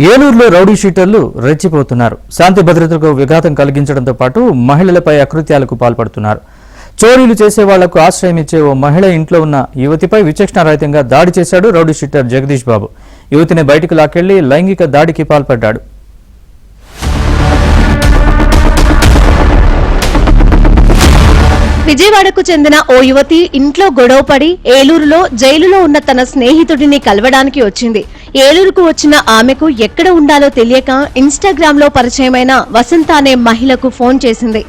ఏలూరులో రౌడీ షీటర్లు రెచ్చిపోతున్నారు. శాంతి భద్రతలకు విఘాతం కలిగించడంతో పాటు మహిళలపై అకృత్యాలకు పాల్పడుతున్నారు. చోరీలు చేసే వాళ్లకు ఆశ్రయం ఇచ్చే ఓ మహిళ ఇంట్లో ఉన్న యువతిపై విచక్షణారహితంగా దాడి చేశాడు రౌడీ షీటర్ జగదీష్ బాబు. యువతిని బయటకు లాక్కెళ్లి లైంగిక దాడికి పాల్పడ్డాడు. విజయవాడకు చెందిన ఓ యువతి ఇంట్లో గొడవపడి ఏలూరులో జైలులో ఉన్న తన స్నేహితుడిని కలవడానికి వచ్చింది. ఏలూరుకు వచ్చిన ఆమెకు ఎక్కడ ఉండాలో తెలియక ఇన్స్టాగ్రామ్ లో పరిచయమైన వసంత అనే మహిళకు ఫోన్ చేసింది.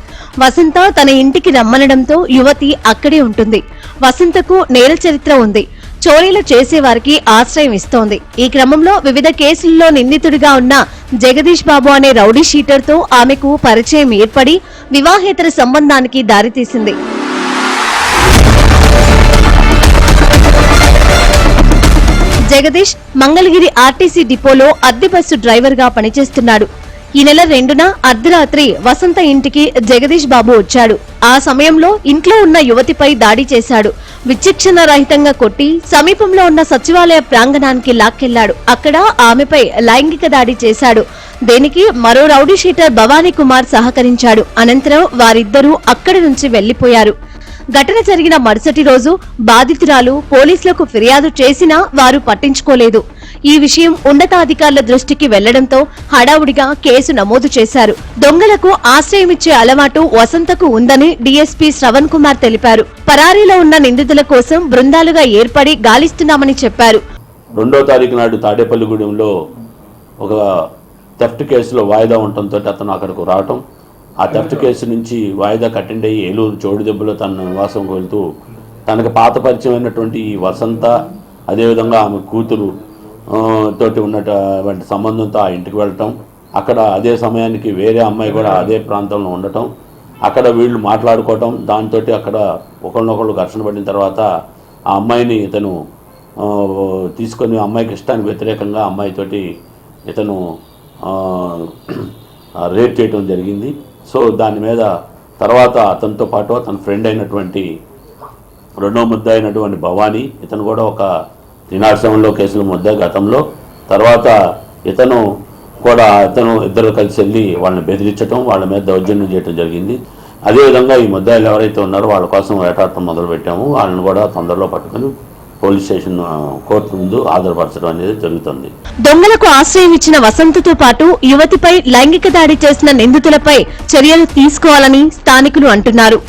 వసంత తన ఇంటికి రమ్మనడంతో యువతి అక్కడే ఉంటుంది. వసంతకు నేర చరిత్ర ఉంది. చోరీలు చేసేవారికి ఆశ్రయం ఇస్తోంది. ఈ క్రమంలో వివిధ కేసుల్లో నిందితుడిగా ఉన్న జగదీష్ బాబు అనే రౌడీ షీటర్ తో ఆమెకు పరిచయం ఏర్పడి వివాహేతర సంబంధానికి దారితీసింది. జగదీష్ మంగళగిరి ఆర్టీసీ డిపోలో అద్దె బస్సు డ్రైవర్ గా పనిచేస్తున్నాడు. ఈ నెల 2న అర్ధరాత్రి వసంత ఇంటికి జగదీష్ బాబు వచ్చాడు. ఆ సమయంలో ఇంట్లో ఉన్న యువతిపై దాడి చేశాడు. విచక్షణ రహితంగా కొట్టి సమీపంలో ఉన్న సచివాలయ ప్రాంగణానికి లాక్కెళ్లాడు. అక్కడ ఆమెపై లైంగిక దాడి చేశాడు. దీనికి మరో రౌడీ షీటర్ భవానీ కుమార్ సహకరించాడు. అనంతరం వారిద్దరూ అక్కడి నుంచి వెళ్లిపోయారు. ఘటన జరిగిన మరుసటి రోజు బాధితురాలు పోలీసులకు ఫిర్యాదు చేసినా వారు పట్టించుకోలేదు. ఈ విషయం ఉన్నతాధికారుల దృష్టికి వెళ్లడంతో హడావుడిగా కేసు నమోదు చేశారు. దొంగలకు ఆశ్రయమిచ్చే అలవాటు వసంతకు ఉందని డీఎస్పీ శ్రవణ్ కుమార్ తెలిపారు. పరారీలో ఉన్న నిందితుల కోసం బృందాలుగా ఏర్పడి గాలిస్తున్నామని చెప్పారు. 2వ తారీఖు నాడు తాడేపల్లిగూడెంలో ఒక థెఫ్ట్ కేసులో వాయిదా ఉండటంతో అతను అక్కడికి రావటం, ఆ థెఫ్ట్ కేసు నుంచి వాయిదా అటెండ్ అయ్యి ఏలూరు చోడుదెబ్బలో తన నివాసంకు వెళ్తూ తనకు పాత పరిచయమైనటువంటి ఈ వసంత, అదేవిధంగా ఆమె కూతురు తోటి ఉన్నటువంటి సంబంధంతో ఆ ఇంటికి వెళ్ళటం, అక్కడ అదే సమయానికి వేరే అమ్మాయి కూడా అదే ప్రాంతంలో ఉండటం, అక్కడ వీళ్ళు మాట్లాడుకోవటం, దాంతో అక్కడ ఒకళ్ళనొకళ్ళు ఘర్షణ పడిన తర్వాత ఆ అమ్మాయిని ఇతను తీసుకొని అమ్మాయికి ఇష్టానికి వ్యతిరేకంగా అమ్మాయితోటి ఇతను రేప్ చేయడం జరిగింది. సో దాని మీద తర్వాత అతనితో పాటు తన ఫ్రెండ్ అయినటువంటి 2వ ముద్ద అయినటువంటి భవానీ, ఇతను కూడా ఒక దినాశ్రమంలో కేసుల ముద్ద గతంలో. తర్వాత ఇతను ఇద్దరు కలిసి వెళ్ళి వాళ్ళని బెదిరించడం, వాళ్ళ మీద దౌర్జన్యం చేయడం జరిగింది. అదేవిధంగా ఈ ముద్దాయిలు ఎవరైతే ఉన్నారో వాళ్ళ కోసం వేటాడటం మొదలుపెట్టాము. వాళ్ళని కూడా తొందరలో పట్టుకుని పోలీస్ స్టేషన్ కోర్టు ముందు హాజరుపరచడం అనేది జరుగుతుంది. దొంగలకు ఆశ్రయం ఇచ్చిన వసంతతో పాటు యువతిపై లైంగిక దాడి చేసిన నిందితులపై చర్యలు తీసుకోవాలని స్థానికులు అంటున్నారు.